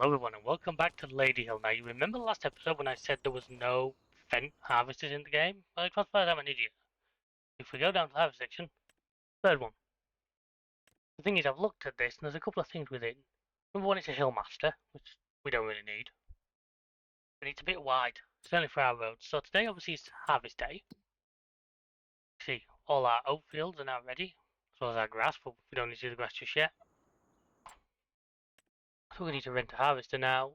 Hello everyone and welcome back to Ladyhill. Now you remember the last episode when I said there was no vent harvesters in the game? Well, it was because I'm an idiot. If we go down to the harvest section, third one. The thing is, I've looked at this and there's a couple of things with it. Number one, it's a hillmaster, which we don't really need. And it's a bit wide, certainly for our roads. So today obviously is harvest day. See, all our oat fields are now ready, as well as our grass, but we don't need to do the grass just yet. So we need to rent a harvester now.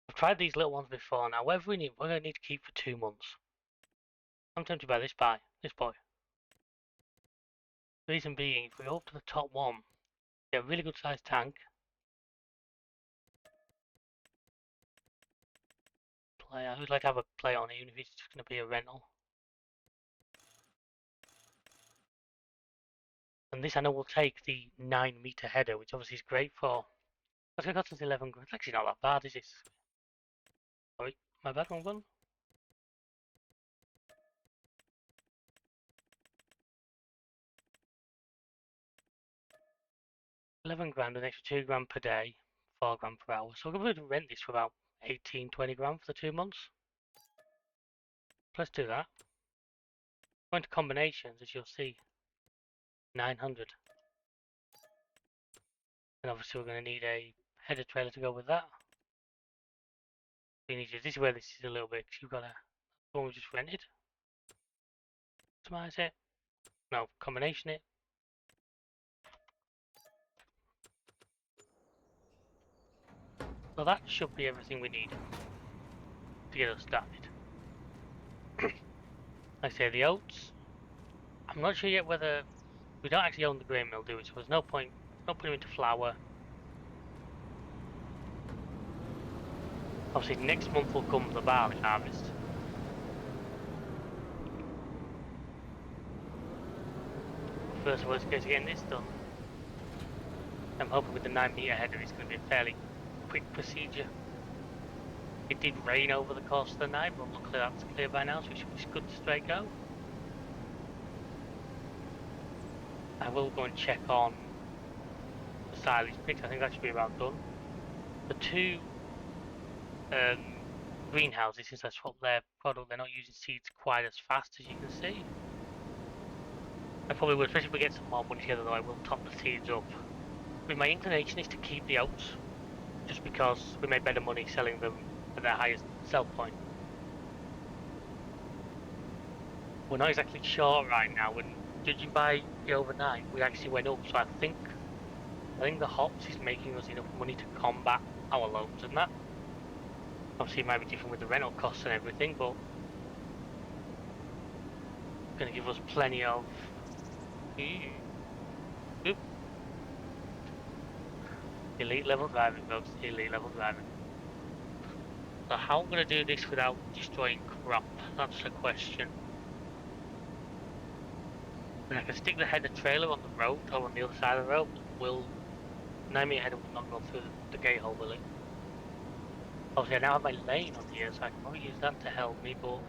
I've tried these little ones before now. Whatever we need, we're going to need to keep for 2 months. I'm tempted by this boy. The reason being, if we go up to the top one, get a really good sized tank. I would like to have a play on it, even if it's just going to be a rental. And this I know will take the 9-meter header, which obviously is great for. That's going to cost us 11 grand. It's actually not that bad, is it? Sorry, my bad, wrong one. £11 an extra 2 grand per day, 4 grand per hour. So we're going to rent this for about 18-20 grand for the 2 months. Let's do that. Going to combinations, as you'll see, 900. And obviously we're going to need a header trailer to go with that. This is where this is a little bit, because you've got a one we just rented. Customize it. No, combination it. So that should be everything we need to get us started. Like I say, the oats, I'm not sure yet whether we don't actually own the grain mill, do we? So there's no point putting them into flour. Obviously next month will come the barley harvest. First of all, let's get getting this done. I'm hoping with the 9-meter header it's going to be a fairly quick procedure. It did rain over the course of the night, but luckily that's clear by now, so we should be good to straight go. I will go and check on the silage picks. I think that should be about done. The two greenhouses, since I swapped their product, they're not using seeds quite as fast as you can see. I probably will, especially if we get some more money together, though I will top the seeds up. But my inclination is to keep the oats, just because we made better money selling them at their highest sell point. We're not exactly sure right now, and judging by the overnight, we actually went up, so I think the hops is making us enough money to combat our loans and that. Obviously it might be different with the rental costs and everything, but it's going to give us plenty of... Oop. Elite level driving, folks, elite level driving. So how I'm going to do this without destroying crop? That's the question. I mean, I can stick the header trailer on the road, or on the other side of the road, will 9-meter header will not go through the gate hole, will it? Obviously I now have my lane on here, so I can probably use that to help me, but...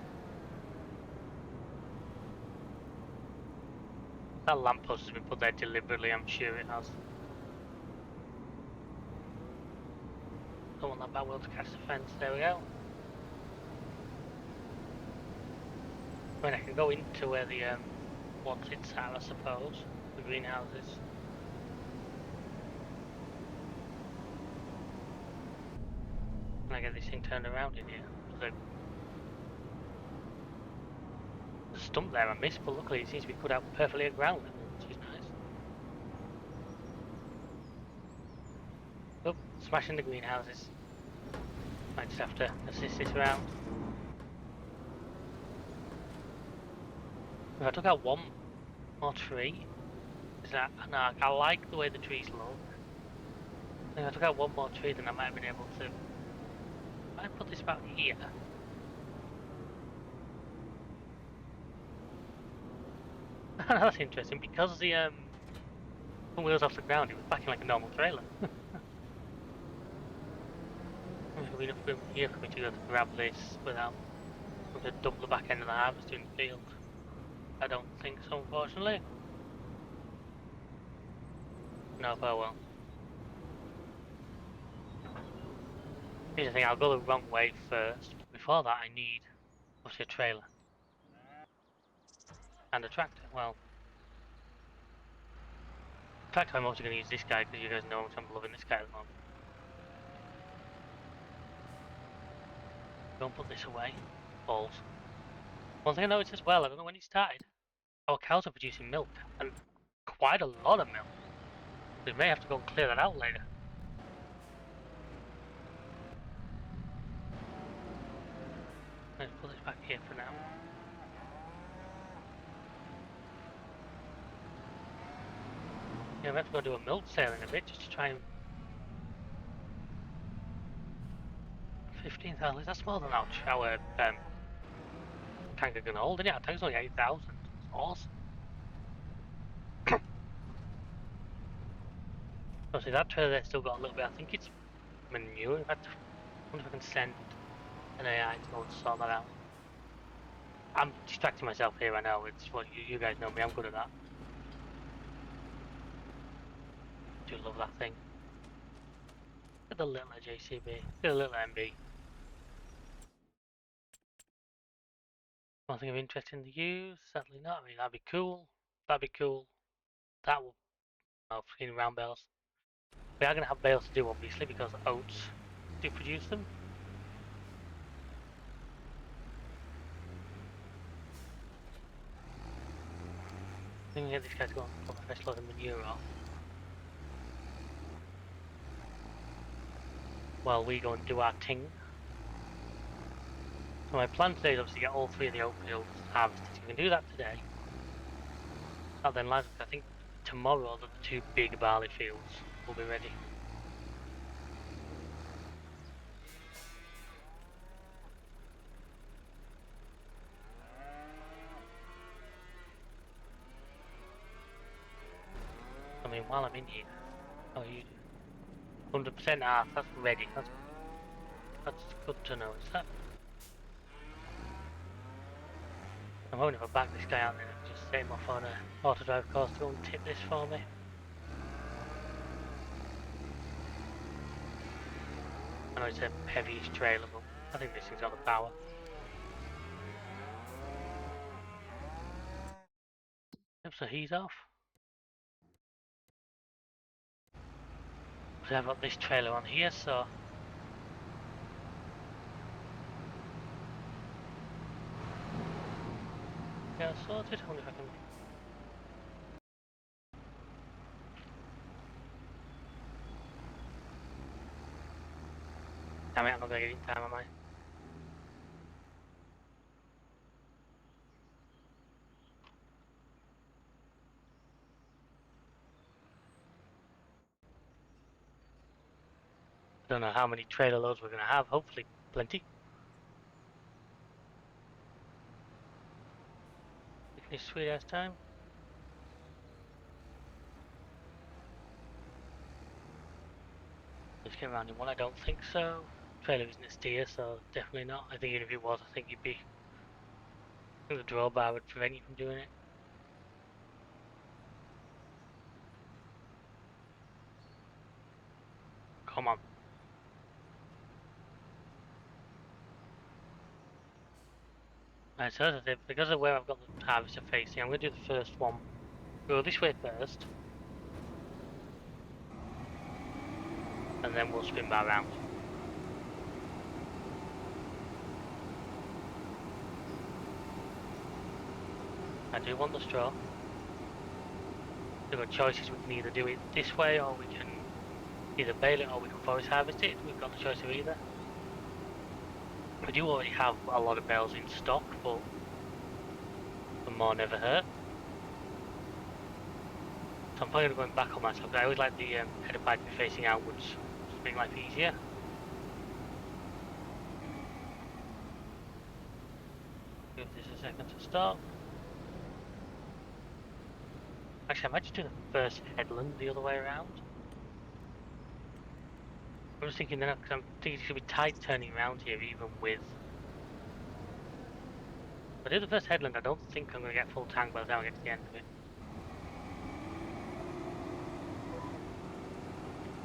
That lamppost has been put there deliberately, I'm sure it has. Don't want that back wheel to catch the fence, there we go. I mean, I can go into where the what's it's at, I suppose, the greenhouses. Can I get this thing turned around in here? There's a stump there I missed, but luckily it seems to be put out perfectly at ground level, which is nice. Oh, smashing the greenhouses. Might just have to assist this around. If I took out one more tree, I like the way the trees look. If I took out one more tree, then I might have been able to... I put this about here. That's interesting, because the wheels off the ground, it was backing like a normal trailer. There'll be enough room here for me to go to grab this without having to dump the back end of the harvester in the field. I don't think so, unfortunately. No, but well. Here's the thing, I'll go the wrong way first. Before that, I need obviously a trailer and a tractor. Well, tractor I'm also going to use this guy because you guys know how much I'm loving this guy at the moment. Don't put this away. Balls. One thing I noticed as well, I don't know when it started, our cows are producing milk, and quite a lot of milk. We may have to go and clear that out later. Let's put this back here for now. Yeah, we have to go do a milk sale in a bit just to try and 15,000. That's more than our tank are gonna hold, isn't it? Our tank's only 8,000. It's awesome. Obviously, that trailer there still got a little bit. I think it's manure. In fact, I wonder if I can send an AI to go and sort that out. I'm distracting myself here. I know it's what you guys know me. I'm good at that. Do love that thing. Look at the little JCB. Look at the little MB. One thing of interest in the use? Certainly not. I mean, that'd be cool. That'd be cool. That will. Oh, freaking round bales. We are going to have bales to do, obviously, because oats do produce them. I think we get this guy to go and put a fresh load of manure off. While we go and do our ting. So my plan today is obviously get all three of the oat fields harvested. So we can do that today. That then lies with, I think, tomorrow the two big barley fields will be ready. I mean, while I'm in here, oh, you 100% half. That's ready. That's good to know. Is that? I'm hoping if I back this guy out there, I can just set him off on a auto drive course to go and tip this for me. I know it's a heavyish trailer, but I think this thing's got the power. Yep, so he's off. So I've got this trailer on here, so yeah, sorted. I wonder if I can. Damn it, I'm not gonna get it in time, am I? Don't know how many trailer loads we're gonna have. Hopefully, plenty. This sweet ass time. Let's get around in one. I don't think so. Trailer isn't a steer, so definitely not. I think even if it was, I think you'd be. I think the drawbar would prevent you from doing it. Come on. Right, so as I said, because of where I've got the harvester facing, I'm going to do the first one. Go this way first. And then we'll spin back around. I do want the straw. We've got choices. We can either do it this way, or we can either bale it, or we can forest harvest it. We've got the choice of either. We do already have a lot of bales in stock, but the more never hurt. So I'm probably going back on myself. I always like the header pipe facing outwards, to make life easier. Give this a second to stop. Actually, I might just do the first headland the other way around. I'm just thinking then, because I'm thinking it's going to be tight turning around here, even with. If I do the first headland, I don't think I'm going to get full tank by the time I get to the end of it.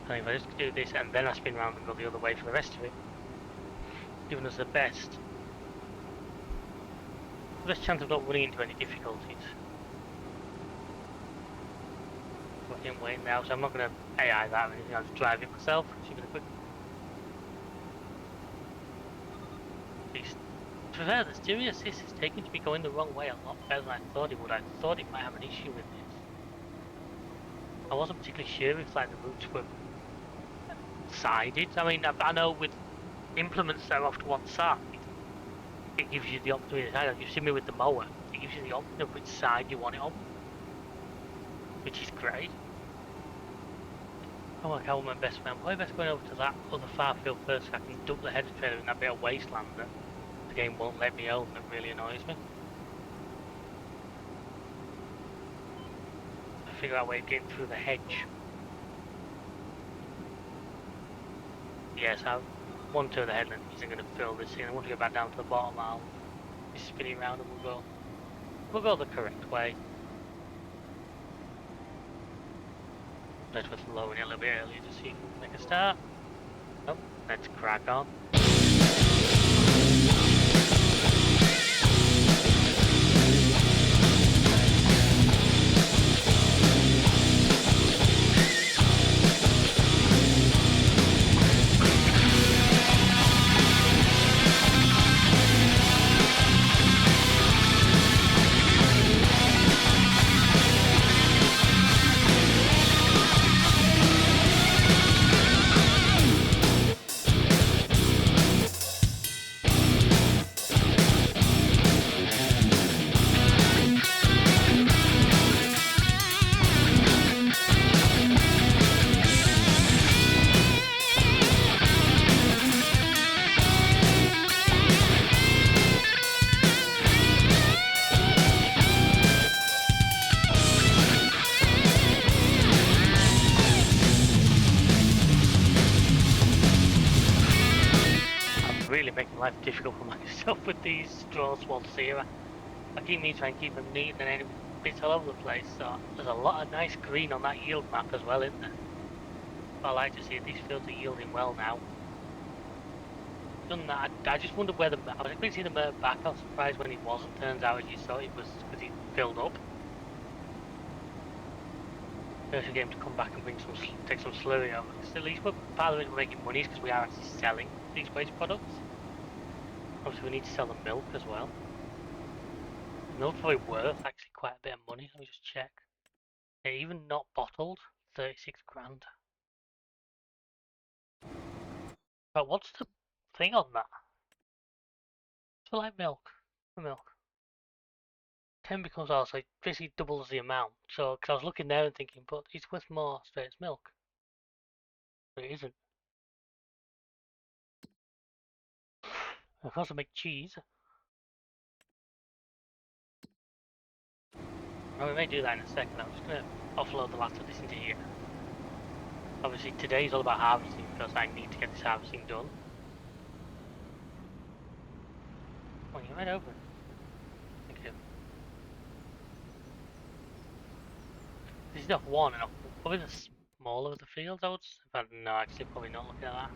I think if I just do this and then I spin around and go the other way for the rest of it, giving us the best chance of not running into any difficulties. But I didn't wait now, so I'm not going to AI that or anything. I'll just drive it myself. Should be quick. To be fair, the stereo assist is taking to be going the wrong way a lot better than I thought it would. I thought it might have an issue with this. I wasn't particularly sure if like the routes were sided. I mean, I know with implements that are off to one side, it gives you the option to decide. Like you see me with the mower, it gives you the option of which side you want it on, which is great. Oh my god, my best friend. Probably best going over to that other far field first so I can duck the header trailer in that bit of wasteland that the game won't let me own. That really annoys me. I figure out a way of getting through the hedge. Yes, one turn of the headland isn't going to fill this in. I want to go back down to the bottom. I'll be spinning around and we'll go the correct way. Let's just lowering it a little bit earlier to see if we can make a start. Oh, let's crack on. Making life difficult for myself with these straw swaths here. I keep me trying to keep them neat and then bits all over the place. So there's a lot of nice green on that yield map as well, isn't there? I like to see these fields are yielding well now. Done that. I just wondered where I was expecting to see the Mert back. I was surprised when he wasn't. Turns out, as you saw, it was because he filled up. There's a game to come back and take some slurry over. At least part of the reason we're making money is because we are actually selling these waste products. Obviously, we need to sell the milk as well. Milk's probably worth actually quite a bit of money. Let me just check. Yeah, even not bottled, 36 grand. But what's the thing on that? It's for like milk. For milk. 10 becomes also basically doubles the amount. So, because I was looking there and thinking, but it's worth more straight as milk. But it isn't. Of course, I make cheese. Oh, we may do that in a second. I'm just going to offload the last of this into here. Obviously, today's all about harvesting because I need to get this harvesting done. Oh, you're right over. Thank you. This is not one, and probably the smaller of the fields, I would say. But no, actually, probably not looking at that.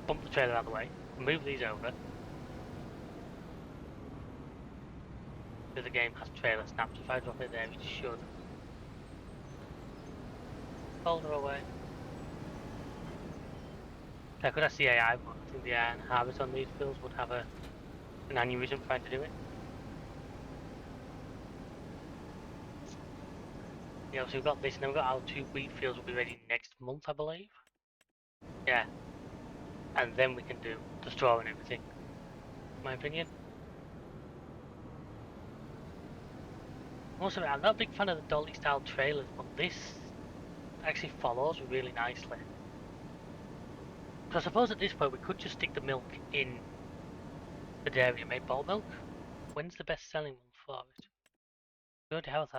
Bump the trailer out of the way, move these over. So the game has trailer snaps. If I drop it there, it should. Folder away. I could ask the AI, but I think the AI and harvest on these fields would have an aneurysm trying to do it. Yeah, so we've got this, and then we've got our 2 wheat fields will be ready next month, I believe. Yeah. And then we can do the straw and everything, in my opinion. Also, I'm not a big fan of the dolly style trailers, but this actually follows really nicely. So I suppose at this point we could just stick the milk in the dairy and make bottle milk. When's the best selling month for it? We already have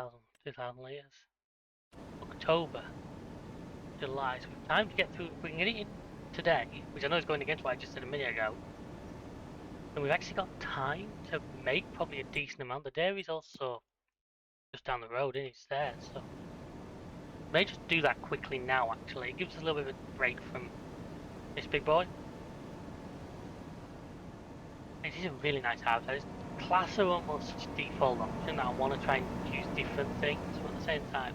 2,000 litres. October, July, so we have time to get through. If we can get it in today, which I know is going against what I just said a minute ago, then we've actually got time to make probably a decent amount. The dairy's also just down the road, and it's there, so May just do that quickly now, actually. It gives us a little bit of a break from this big boy. It is a really nice house. It's class are almost default option. I want to try and use different things, but at the same time,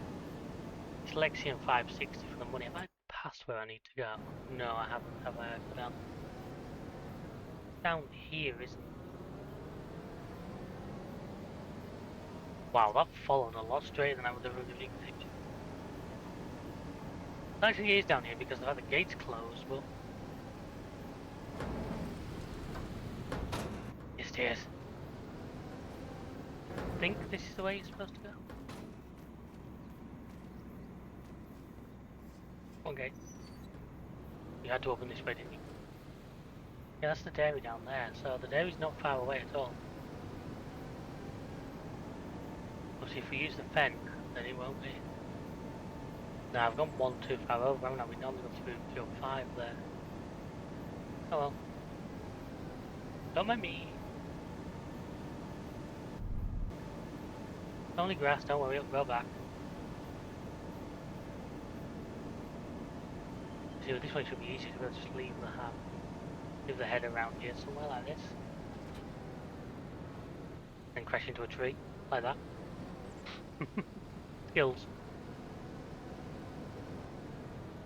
it's Lexion 560 for the money. Have I passed where I need to go? No, I haven't. Have I? Go down here, isn't it? Wow, that followed a lot straighter than I would have originally expected. It actually is down here because I've had the gates closed, but yes, it is. I think this is the way it's supposed to go. Okay. You had to open this way, didn't you? Yeah, that's the dairy down there, so the dairy's not far away at all. Obviously, if we use the fen, then it won't be. No, I've gone one too far over, haven't I? We normally go through 205 there. Oh well. Don't mind me. It's only grass, don't worry, it'll grow back. See, this one should be easy to just leave the head around here somewhere like this. Then crash into a tree, like that. Skills.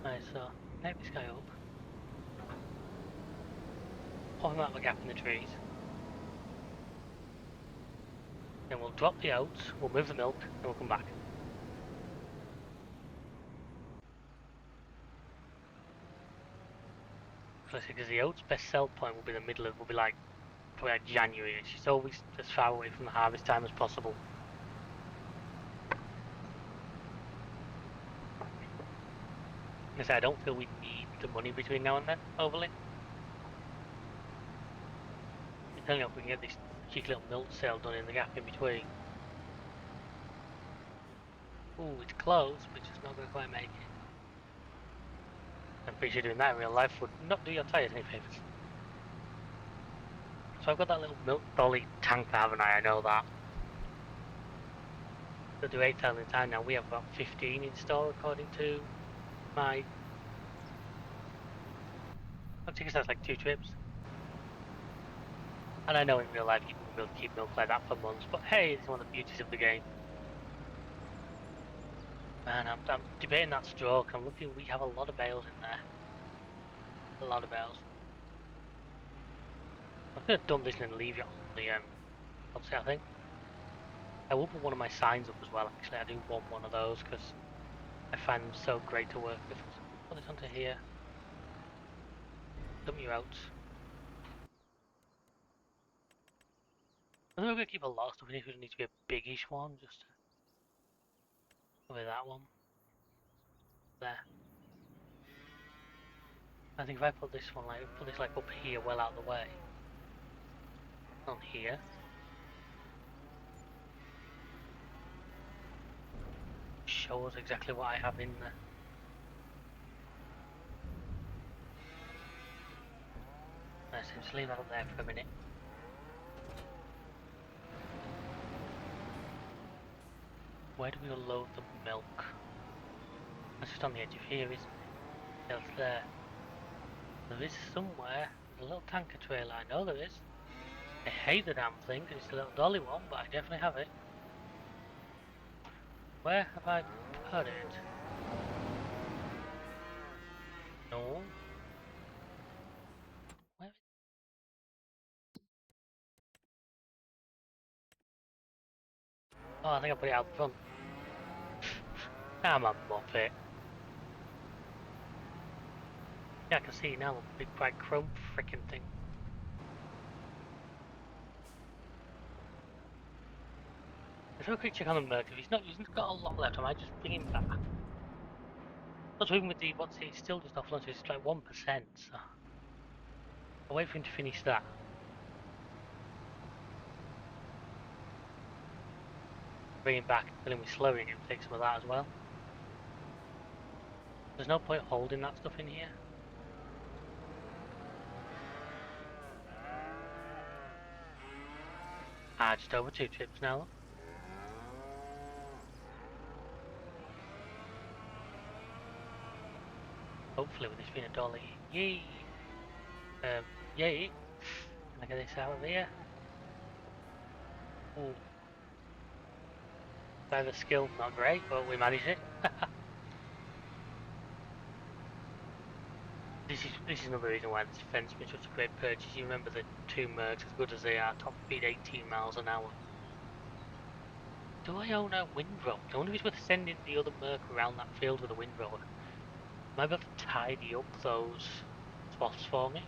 Right, so, connect this guy up. Pop him out of a gap in the trees. Then we'll drop the oats, we'll move the milk, and we'll come back. Because the oats' best sell point will be the middle of, will be like, probably like January. It's always as far away from the harvest time as possible. I don't feel we need the money between now and then, overly. Depending on if we can get this cheeky little milk sale done in the gap in between. Ooh, it's close, but it's just not going to quite make it. I'm pretty sure doing that in real life would not do your tyres any favours. So I've got that little milk dolly tanker, haven't I? I know that. They'll do 8,000 a time now. We have about 15 in store, according to my... I think that's like 2 trips. And I know in real life you can be able to keep milk like that for months, but hey, it's one of the beauties of the game. Man, I'm debating that stroke. I'm looking, we have a lot of bales in there. A lot of bales. I could have done this and then leave it on the, obviously I think. I will put one of my signs up as well, actually. I do want one of those, because I find them so great to work with. So put this onto here. Dump you out. I think we're going to keep a lot of stuff in here, because it needs to be a biggish one, just with that one. There. I think if I put this one, like, put this like up here, well out of the way. On here. Show us exactly what I have in there. Let's just leave that up there for a minute. Where do we unload the milk? That's just on the edge of here, isn't it? It's there. There is somewhere. There's a little tanker trailer, I know there is. I hate the damn thing, because it's a little dolly one, but I definitely have it. Where have I put it? No. Where? Oh, I think I put it out front. I'm a muppet. Yeah, I can see it now, the big bright chrome frickin' thing. Let's have a quick check on the milk. If he's got a lot left, I might just bring him back. Not even with the, what's it, it's still just off lunch, it's like 1%, so... I'll wait for him to finish that. Bring him back, fill him with slurry, and take some of that as well. There's no point holding that stuff in here. Ah, just over 2 trips now. Hopefully with this being a dolly. Yay! Yay! Can I get this out of here? Ooh. Driver skill, not great, but we managed it. This is another reason why this fence has been such a great purchase. You remember the two Mercs, as good as they are, top speed 18 miles an hour. Do I own a windrow? I wonder if it's worth sending the other Merc around that field with a windrower. Might be able to tidy up those spots for me.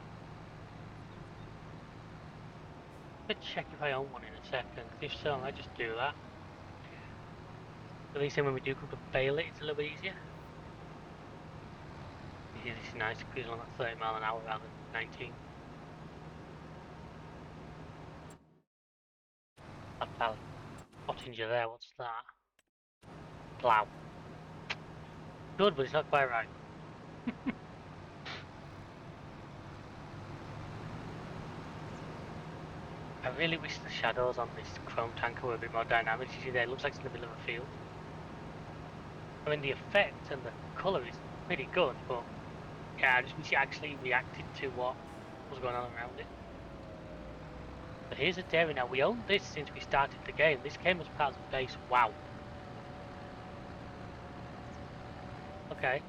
I'll check if I own one in a second, because if so, I might just do that. At least then when we do come to bail it, it's a little bit easier. Yeah, this is nice, because on at 30 mile an hour rather than 19. That pottinger there, what's that? Plough. Good, but it's not quite right. I really wish the shadows on this chrome tanker were a bit more dynamic. You see there, it looks like it's in the middle of a field. I mean, the effect and the colour is pretty good, but yeah, I just wish it actually reacted to what was going on around it. But here's the dairy now. We owned this since we started the game. This came as part of the base. Wow. Okay.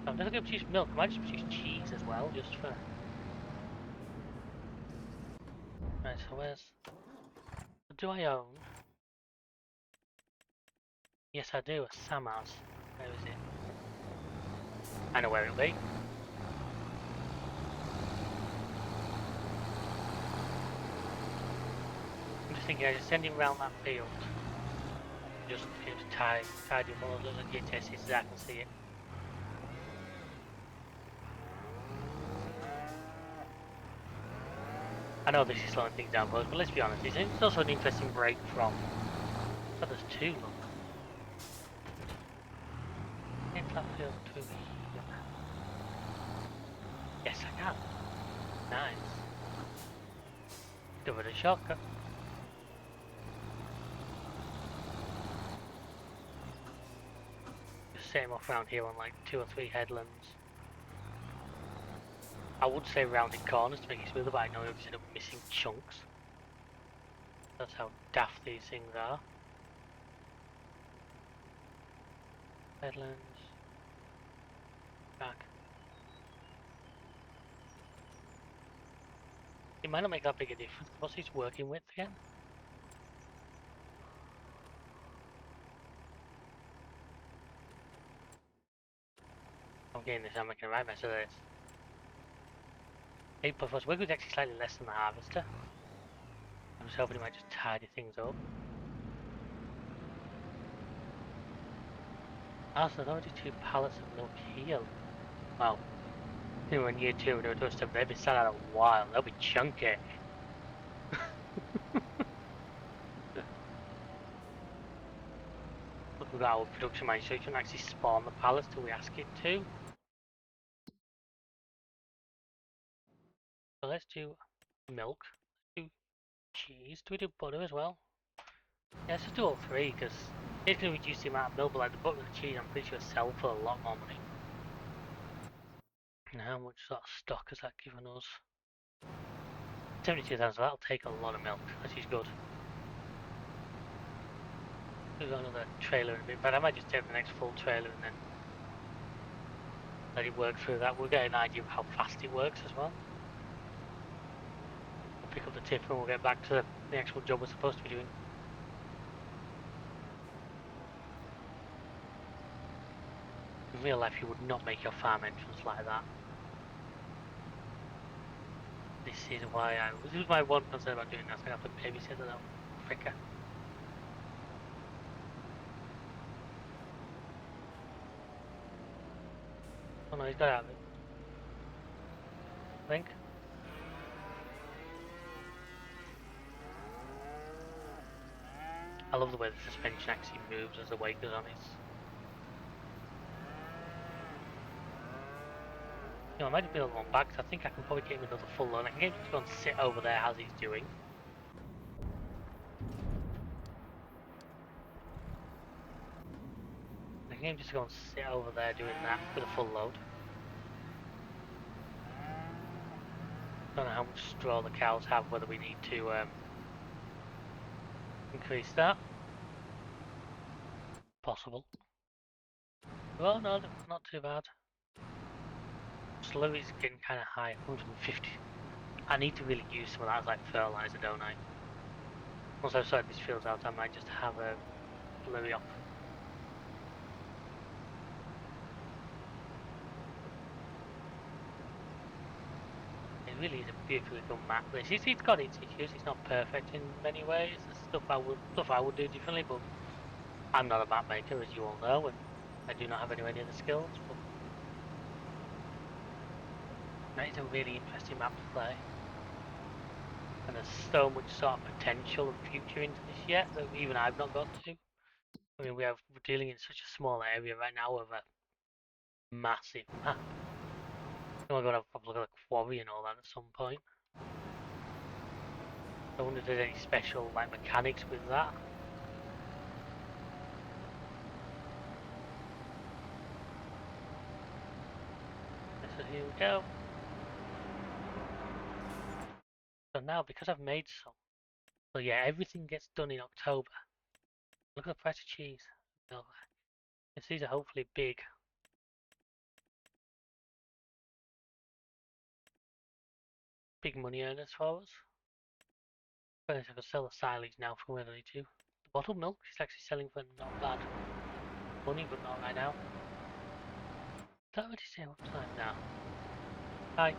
I'm never going to produce milk. I might just produce cheese as well, just for... Right, so where's... What do I own? Yes, I do. A Samars. Where is it? I know where it'll be. I'm just thinking, I just send him around that field. Just tidy up all those little GTSs so I can see it. I know this is slowing things down, but let's be honest, it's also an interesting break from... Oh, there's two, look. Get that field to here. Yes, I can. Nice. Give it a shortcut. Just set him off around here on like 2 or 3 headlands. I would say rounded corners to make it smoother, but I know I'm end up missing chunks. That's how daft these things are. Headlands. Back. It might not make that big a difference. What's his working width again? I'm getting this, I'm making a right mess of this. 8+1 work with actually slightly less than the harvester. I'm just hoping it might just tidy things up. Also, there's already 2 pallets of milk here. Wow. I think we're in year 2 we're doing stuff. They've been sat out a while. They'll be chunky. Look, we've got our production manager, so you can actually spawn the pallets till we ask it to. So let's do milk. Let's do cheese. Do we do butter as well? Yeah, let's just do all 3 because it's going to reduce the amount of milk, but like the butter and the cheese, I'm pretty sure sell for a lot more money. And how much sort of stock has that given us? 72,000, so that'll take a lot of milk, which is good. We've got another trailer in a bit, but I might just take the next full trailer and then let it work through that. We'll get an idea of how fast it works as well. We'll pick up the tip and we'll get back to the actual job we're supposed to be doing. In real life, you would not make your farm entrance like that. This is my one concern about doing that. I'm going to have to babysit that fricker. Oh no, he's got out of it. I think. I love the way the suspension actually moves as the weight goes on it. You know, I might have built one back, so I think I can probably get him another full load. I can get him to go and sit over there as he's doing. game just to go and sit over there doing that with a full load. Don't know how much straw the cows have, whether we need to increase that. Possible. Well, no, not too bad. Slurry's getting kind of high, 150. I need to really use some of that as like fertilizer, don't I? Once I've sorted these fields out, I might just have a slurry off. It really is a beautifully done map. It's got its issues. It's not perfect in many ways. There's stuff I would do differently, but I'm not a map maker, as you all know, and I do not have anywhere near the skills. But that is a really interesting map to play, and there's so much sort of potential and future into this yet that even I've not got to. I mean, we're dealing in such a small area right now of a massive map. And we're going to have a proper look at the quarry and all that at some point. I wonder if there's any special like mechanics with that. So here we go. So now, because I've made some, so yeah, everything gets done in October. Look at the price of cheese. These are hopefully big. Big money earners for us. I guess I could sell the silage now from where I need to. The bottled milk is actually selling for not bad money, but not right now. Is that already say what time now? Hi.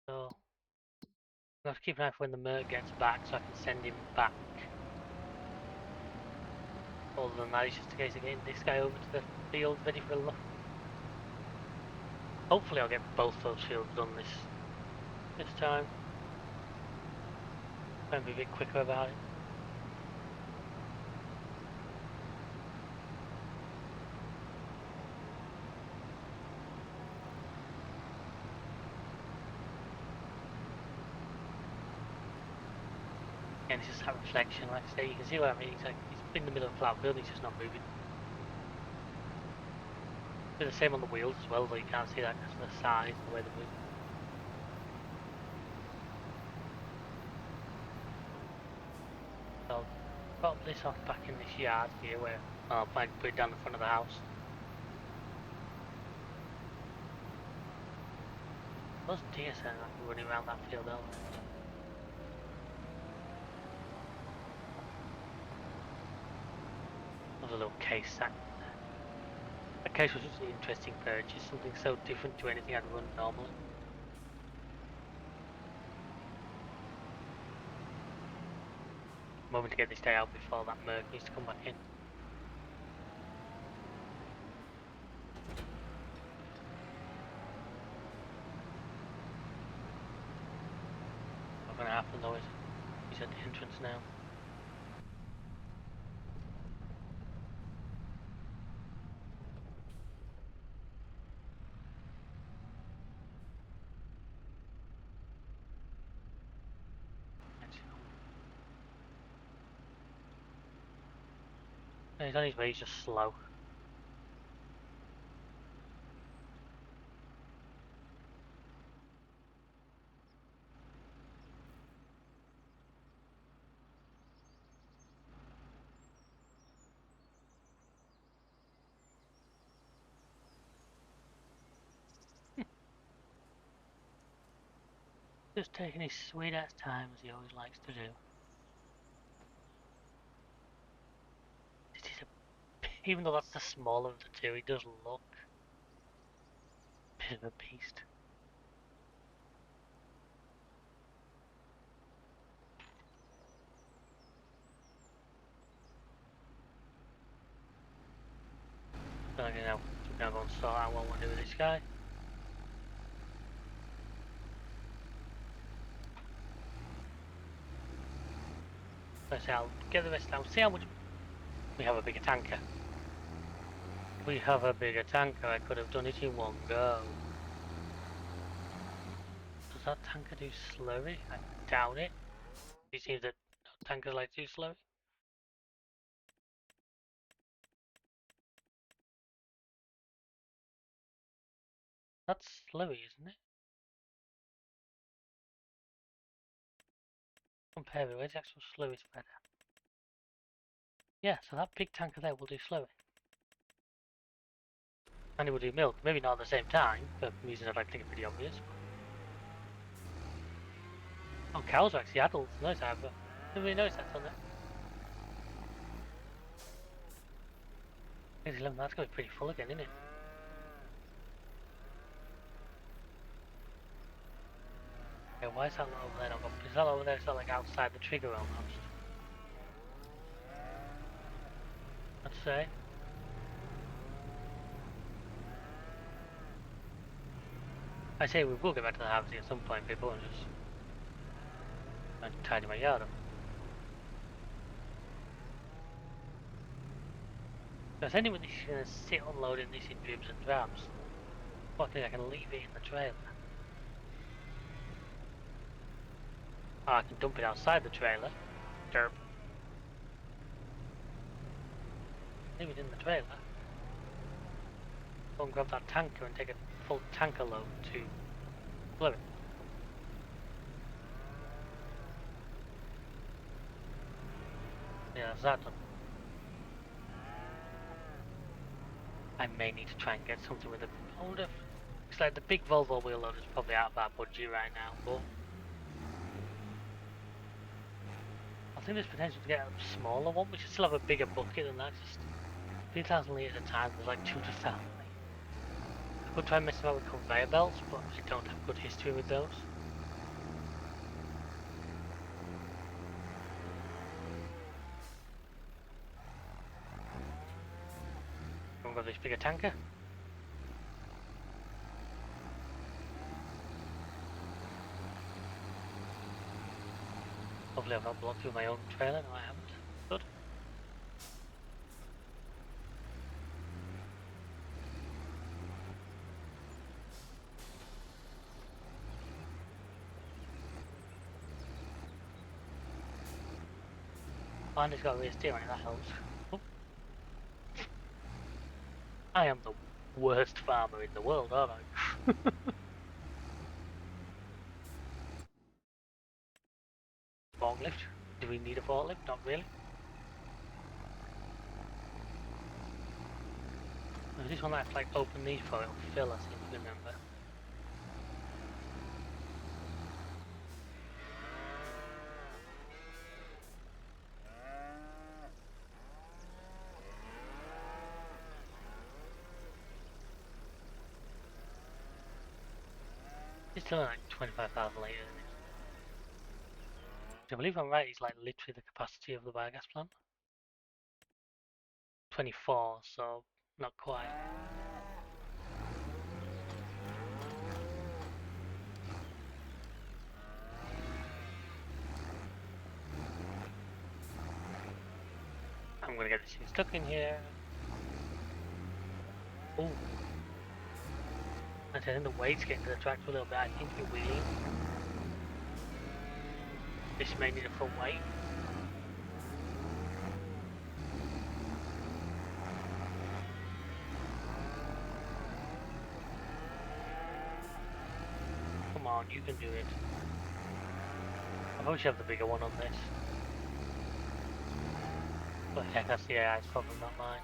So I have to keep an eye for when the Merc gets back so I can send him back. Other than that, it's just a case of getting this guy over to the field ready for a look. Hopefully I'll get both those fields done this time. Try and be a bit quicker about it. And it's just that reflection, like I say, you can see what I mean. It's like he's in the middle of a flat field, he's just not moving. It's the same on the wheels as well, though you can't see that because of the size and the way they move. So I'll drop this off back in this yard here where I'll plan to put it down the front of the house. Those deer sound like they're running around that field, aren't they? There's a little case sack. That case was just an interesting purchase, something so different to anything I'd run normally. I'm hoping to get this day out before that Merc needs to come back in. What's going to happen though is he's at the entrance now. He's on his way, he's just slow. Just taking his sweet ass time as he always likes to do. It is even though that's the smaller of the two, he does look a bit of a beast. So I'm gonna go and sort out what I want to do with this guy. Let's say I'll get the rest out. See how much we have a bigger tanker. We have a bigger tanker. I could have done it in one go. Does that tanker do slurry? I doubt it. It seems that tankers like to do slurry. That's Louis, isn't it? Compare it, where's the actual Louis spreader? Yeah, so that big tanker there will do Louis. And it will do milk, maybe not at the same time, for reasons I think are pretty obvious. Oh, cows are actually adults, nice I didn't really notice that on there. That's going to be pretty full again, isn't it? Yeah, why is that lot over there not got... Is that lot over there sort of like outside the trigger almost? I'd say. I say we will get back to the harvesting at some point, people, and just tidy my yard up. Because anyone is going to sit unloading this in dribs and drabs, fucking I can leave it in the trailer. Or I can dump it outside the trailer. Derp. Leave it in the trailer. Go and grab that tanker and take a full tanker load to Flurry. Yeah, that's that done. I may need to try and get something with a... I wonder if... It's like the big Volvo wheel loader is probably out of our budget right now, but... I think there's potential to get a smaller one. We should still have a bigger bucket than that. Just 3,000 litres at a time, there's like 2,000 litres. I could try and mess about with conveyor belts, but I don't have good history with those. We've got this bigger tanker. Hopefully I've not blocked through my own trailer. No, I haven't. Good. And it's got a rear steer on it, that helps. Oh. I am the worst farmer in the world, aren't I? Forklift? Do we need a forklift? Not really. There's this one that I have to like open these for, it'll fill, I seem to remember. It's still like 25,000 litres, isn't it? I believe I'm right, it's like literally the capacity of the biogas plant. 24, so not quite. I'm gonna get this thing stuck in here. Oh. I think the weight's getting to the tractor a little bit. I think we're wheeling. This may need a full weight. Come on, you can do it. I probably should have the bigger one on this. But heck, that's the AI's problem, not mine.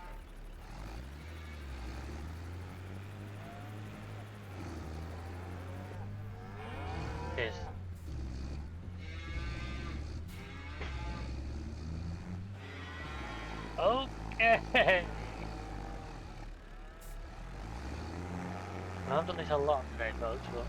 Cheers. Okay! I've done this a lot today, folks, but...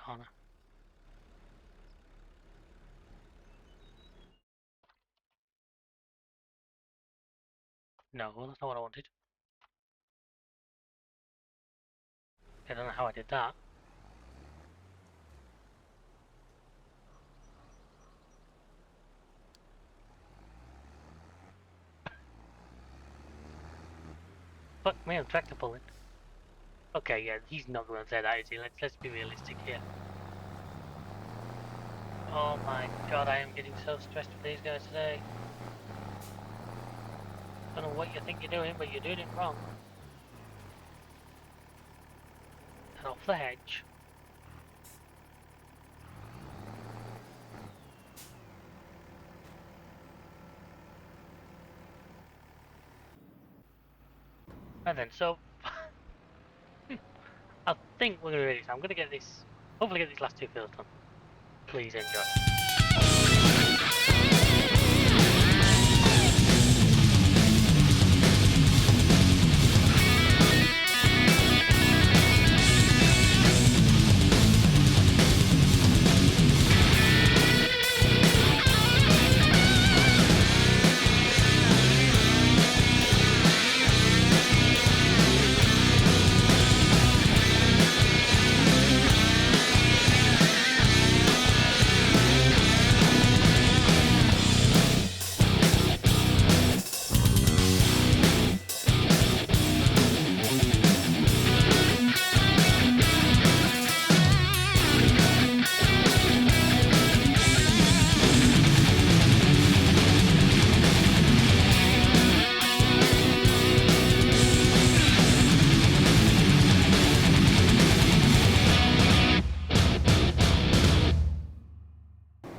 Connor. No, well, that's not what I wanted. I don't know how I did that. Fuck me, I'm tractor pulling. Okay, yeah, he's not going to say that, is he? Let's be realistic here. Oh my god, I am getting so stressed with these guys today. Don't know what you think you're doing, but you're doing it wrong. And off the hedge. And then, so... I think we're going to do this. I'm going to get this... Hopefully get these last two fields done. Please enjoy.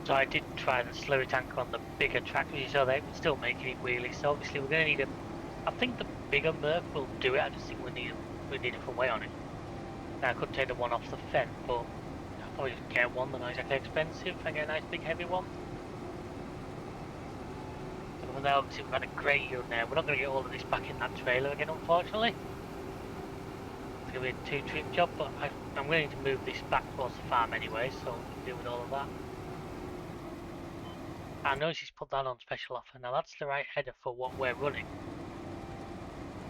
So I did try the slurry tank on the bigger tractor, so they were still making it wheelie. So obviously we're going to need a... I think the bigger Merc will do it. I just think we need a different way on it. Now I could take the one off the fence, but I'll probably just get one. They're not exactly expensive. I get a nice big heavy one. So now obviously we've had a great year there. We're not going to get all of this back in that trailer again, unfortunately. It's going to be a 2-trip job, but I'm willing to move this back towards the farm anyway, so we can deal with all of that. I noticed he's put that on special offer. Now that's the right header for what we're running.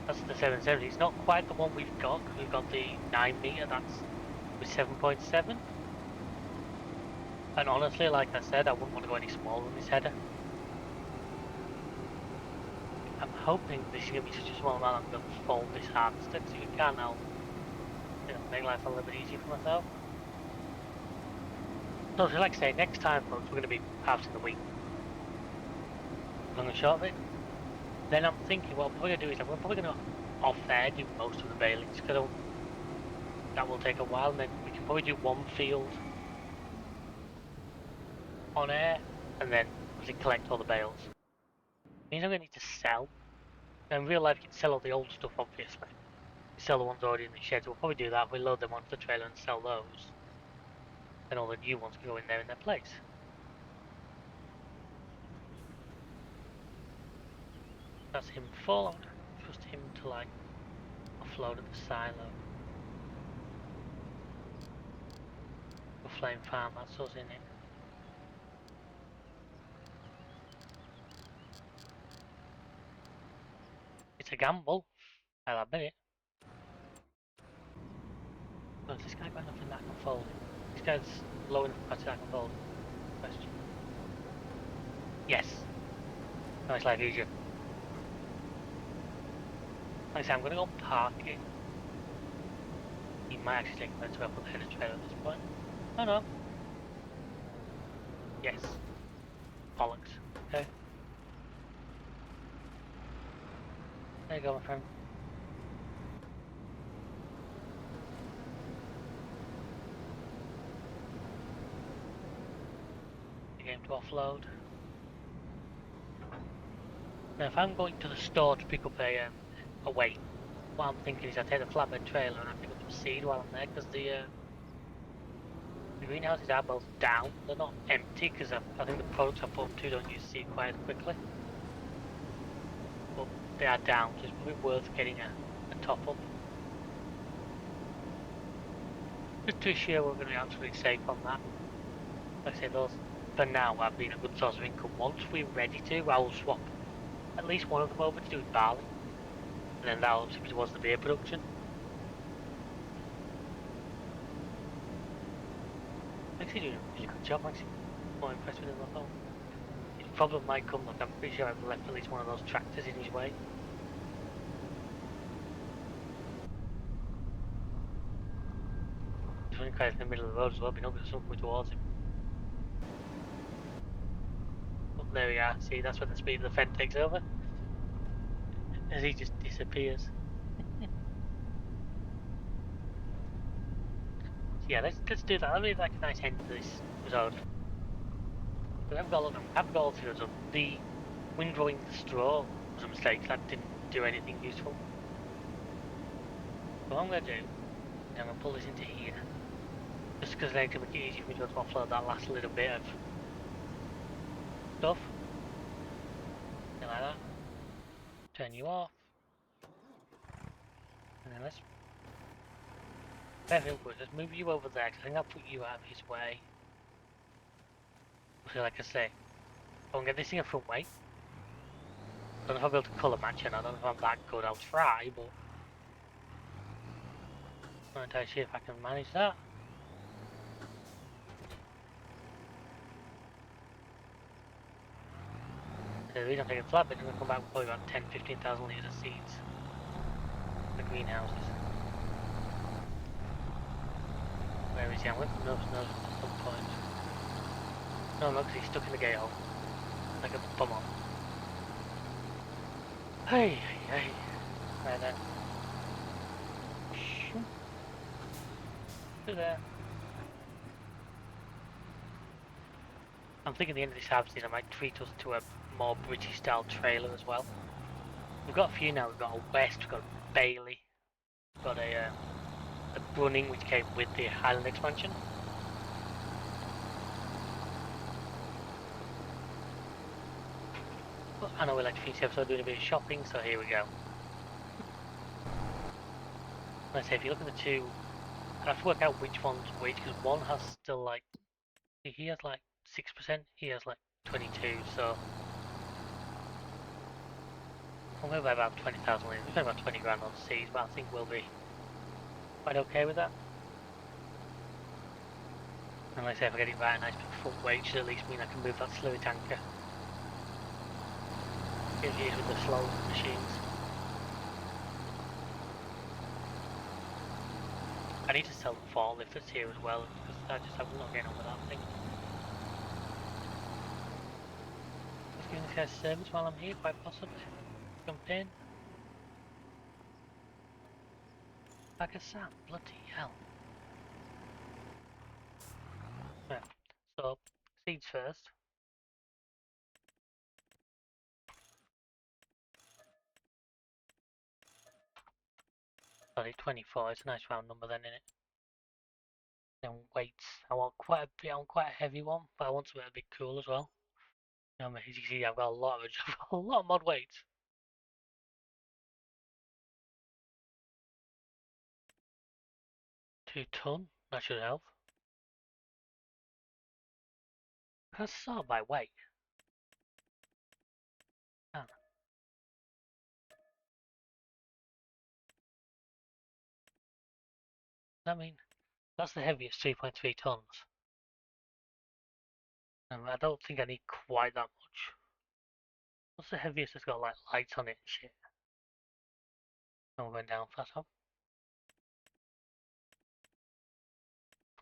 That's the 770. It's not quite the one we've got, because we've got the 9 meter, that's with 7.7. And honestly, like I said, I wouldn't want to go any smaller than this header. I'm hoping this is going to be such a small amount I'm going to fold this harvester, so you can now make life a little bit easier for myself. So like I say, next time folks, we're going to be harvesting the wheat. Long and short of it. Then I'm thinking what I'm probably going to do is I'm probably going to off air do most of the balings, because that will take a while, and then we can probably do one field on air and then collect all the bales. It means I'm going to need to sell. Now in real life you can sell all the old stuff obviously. You sell the ones already in the sheds, we'll probably do that, we'll load them onto the trailer and sell those. And all the new ones can go in there in their place. That's him full. I would trust him to like offload at the silo. The flame farm, that's us in it. It's a gamble, I'll admit it. No, this guy got enough in that I can fold him. This guy's low enough capacity that I can fold him. Question. Yes. Nice life easier. Like I said, I'm gonna go park it. He might actually take a to put the header trailer at this point. Oh no. Yes. Bollocks. Okay. There you go, my friend. Game to offload. Now if I'm going to the store to pick up a weight, what I'm thinking is I take the flatbed trailer and I pick up some seed while I'm there, because the greenhouses are both down. They're not empty, because I think the products I put them to don't use seed quite as quickly. But they are down, so it's probably worth getting a top up. Just to assure we're going to be absolutely safe on that. Like I say, those for now have been a good source of income. Once we're ready to, I will swap at least one of them over to do with barley. And then that'll be towards the beer production. Actually doing a really good job, I'm actually more impressed with him than I thought. His problem might come, like I'm pretty sure I've left at least one of those tractors in his way. guy's in the middle of the road as well, but not got someone coming towards him. Oh, there we are. See, that's when the speed of the Fendt takes over. As he just disappears. So yeah, let's do that. That'll be like a nice end to this episode. We haven't got a lot of them. We haven't got all three of them. The windrowing the straw was a mistake. That didn't do anything useful. So what I'm going to do is I'm going to pull this into here. Just because then to make it easy for me to offload that last little bit of stuff. Something like that. Turn you off. And then let's move you over there, because I think I'll put you out of his way. So like I say, I want to get this thing a front weight. I don't know if I'll be able to colour match it, I don't know if I'm that good, I'll try, but I'm not entirely sure if I can manage that. So the reason I'm taking flat bit is going to come back with probably about 10-15,000 litres of seeds. The greenhouses. Where is he? I'm going to nose at some point. No, no, because he's stuck in the gate hole. Like a bum on. Hey. Right then. Through there. I'm thinking the end of this harvesting I might treat us to a more British style trailer as well. We've got a few now. We've got a West, we've got a Bailey, we've got a Brunning which came with the Highland expansion. But I know we like to finish the episode doing a bit of shopping, so here we go. Let's say if you look at the two, I have to work out which one's which, because one has still like, he has like 6%, he has like 22, so we'll move by about 20,000 litres. We spend about 20 grand on seeds, but I think we'll be quite okay with that. And like I say, if I get it right, a nice big front weight should at least mean I can move that slurry tanker. It is with the slow machines. I need to sell the forklift that's here as well, because I'm not getting on with that thing. Let's give this guy service while I'm here, quite possibly. Jump in. Bag of sand, bloody hell. Yeah. So, seeds first. Sorry, 24, it's a nice round number then, innit? Then weights, I want quite a bit, I want quite a heavy one, but I want something a bit cool as well. As you can see, I've got a lot of mod weights. 2 ton, that should help. That's sort by weight. Does that mean that's the heaviest 3.3 tons? And I don't think I need quite that much. What's the heaviest that's got like lights on it and shit? And we're going down fast up.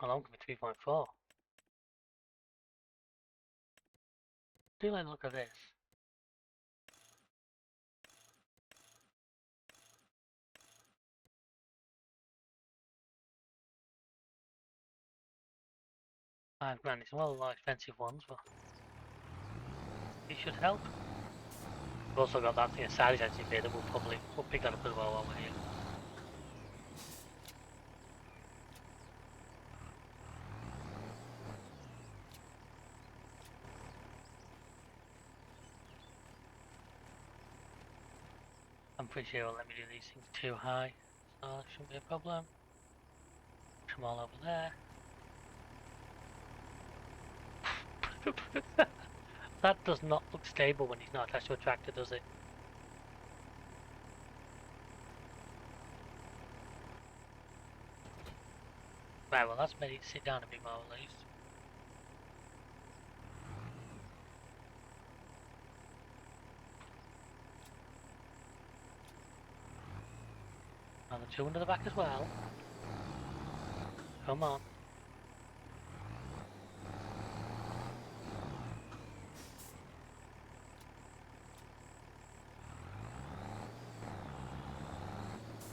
Oh, I'm going to be 3.4. Do like look at this. £5 grand, it's one of the more expensive ones, but it should help. We've also got that thing of silage engine here that we'll pick that up as well while we're here. I'm pretty sure it won't let me do these things too high, so that shouldn't be a problem. Push them all over there. That does not look stable when he's not attached to a tractor, does it? Right, well that's made it sit down a bit more at least. Another 2 under the back as well. Come on.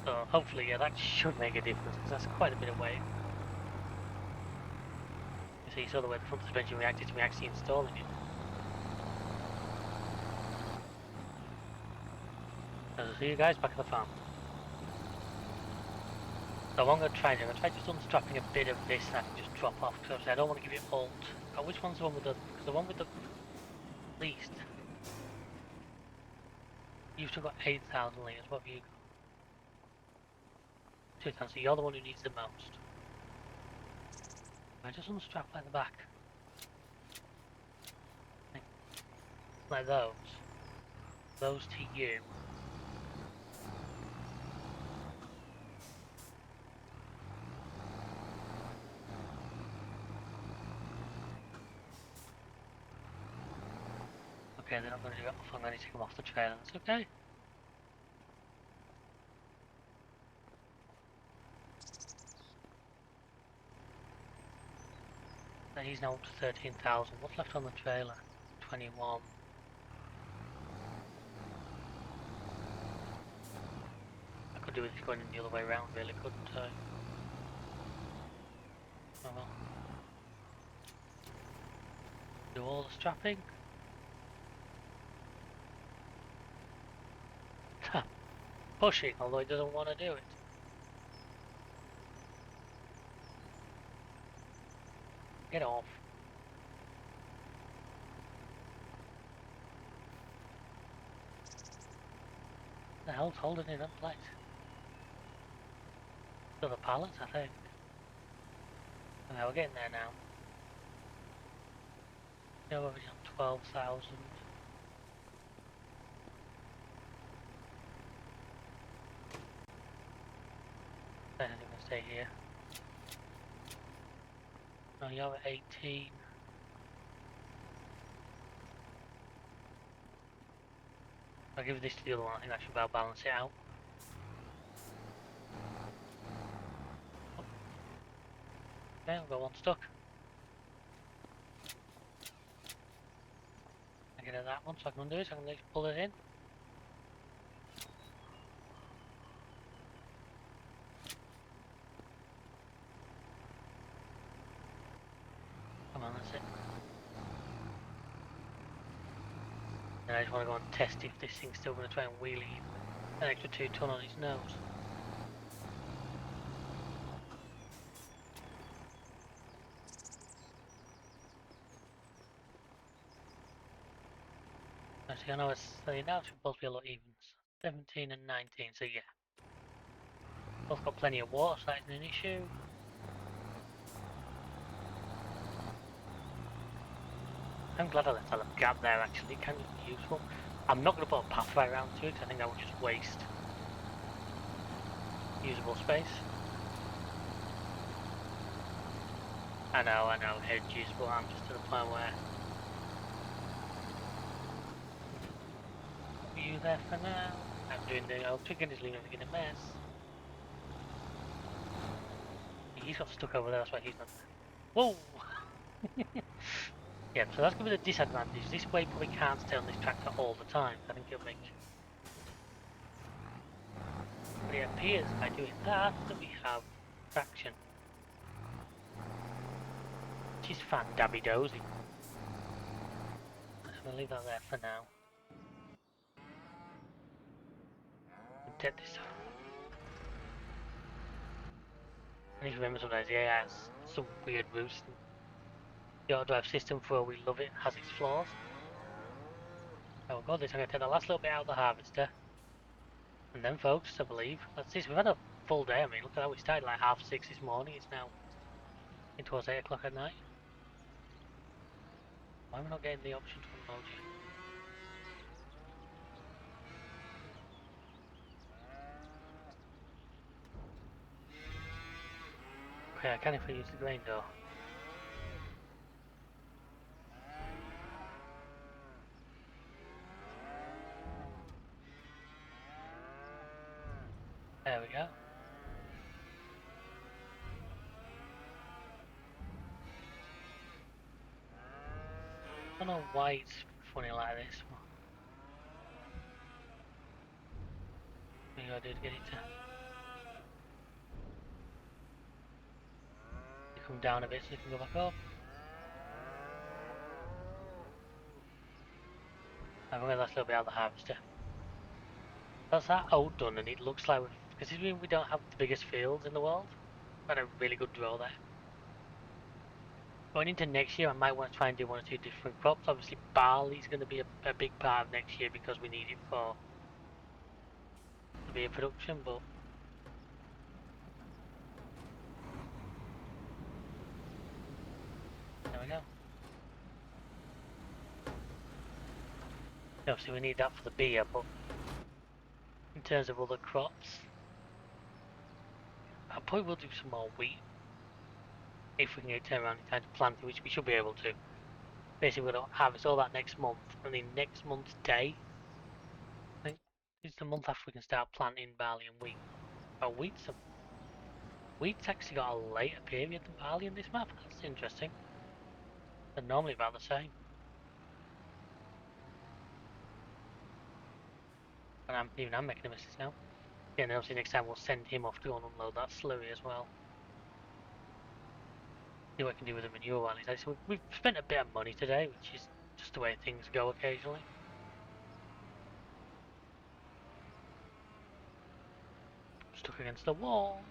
So hopefully, yeah, that should make a difference because that's quite a bit of weight. You see, so the way the front suspension reacted to me actually installing it. So I'll see you guys back at the farm. So what I'm going to try just unstrapping a bit of this and I can just drop off because I don't want to give it alt. Oh, which one's the one with the, because the one with the least, you've still got 8,000 litres, what have you got? 2,000, so you're the one who needs the most. I just unstrap like the back. Like those. Those to you. Okay, they're not going to do it off, I'm going to take them off the trailer, that's okay. So he's now up to 13,000. What's left on the trailer? 21. I could do with this going the other way around, really, couldn't I? Oh well. Do all the strapping. Pushing, although he doesn't want to do it. Get off. The hell's holding it in place? To the pallets, I think. Okay, we're getting there now. Yeah, we're already on 12,000. I think I'm going to stay here. No, you're at 18. I'll give this to the other one, I think that should about balance it out. Okay, we've got one stuck. I get at that one so I can undo it, so I can just pull it in. Come on, that's it. And I just want to go and test if this thing's still going to try and wheelie an extra 2 ton on its nose. Actually, I know it's now it should both be a lot even. 17 and 19, so yeah. Both got plenty of water, so that isn't an issue. I'm glad I left that little gap there actually, it can be useful. I'm not going to put a pathway around to it, because I think that would just waste usable space. I know, hedges, but I'm just to the point where... Are you there for now? I'm doing the old chicken, is leaving everything in a mess. He's got stuck over there, that's why he's not there. Whoa! Yeah, so that's going to be the disadvantage. This way probably can't stay on this tractor all the time. I think it'll make... But it appears by doing that we have traction. Which is fan-dabby-dozy. I'm going to leave that there for now. Take this off. I need to remember sometimes the AI has some weird routes. The auto-drive system, for we love it, has its flaws. Oh, we'll go this. I'm going to take the last little bit out of the harvester. And then, folks, I believe, that's this. We've had a full day. I mean, look at that. We started like 6:30 this morning. It's now towards 8 o'clock at night. Why am I not getting the option to unload you? Okay, I can if I use the grain door. There we go. I don't know why it's funny like this. What do you gotta do to get it to... come down a bit so they can go back up. I'm going to last a little bit out of the harvester. That's that all done, and it looks like considering we don't have the biggest fields in the world, we've got a really good draw there. Going into next year, I might want to try and do 1 or 2 different crops. Obviously, barley's going to be a big part of next year because we need it for the beer production, but there we go. Obviously, we need that for the beer, but in terms of other crops, I probably will do some more wheat if we can get it turned around in time to plant it, which we should be able to. Basically, we're going to harvest all that next month, and then next month's day, I think, is the month after we can start planting barley and wheat. Oh, wheat's actually got a later period than barley in this map. That's interesting. They're normally about the same. And I'm making a mistake now. Yeah, and obviously next time we'll send him off to go and unload that slurry as well. See what I can do with the manure while he's out. So we've spent a bit of money today, which is just the way things go occasionally. Stuck against the wall.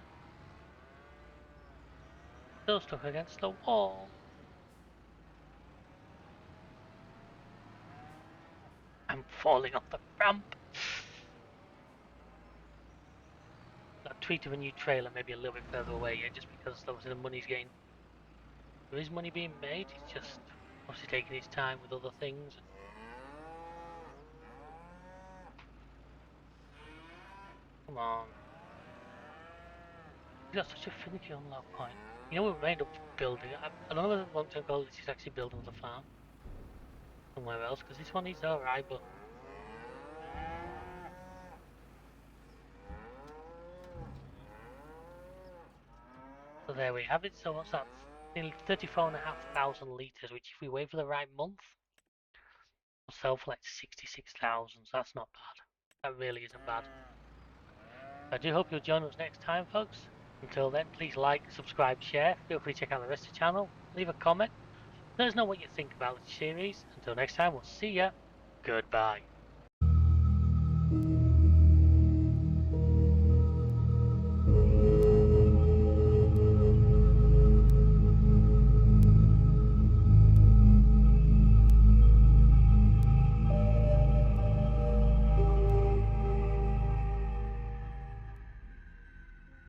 Still stuck against the wall. I'm falling off the ramp. I tweeted a new trailer maybe a little bit further away, yeah, just because obviously the money's getting... There is money being made, it's just obviously taking its time with other things. Come on. He's got such a finicky unlock point. You know, we made up building. I don't know whether the long-term goal is to actually build another farm somewhere else, because this one is alright, but so there we have it. So what's that? Nearly 34,500 litres, which if we wait for the right month, will sell for like 66,000. So that's not bad. That really isn't bad. I do hope you'll join us next time, folks. Until then, please like, subscribe, share. Feel free to check out the rest of the channel. Leave a comment. Let us know what you think about the series. Until next time, we'll see ya. Goodbye.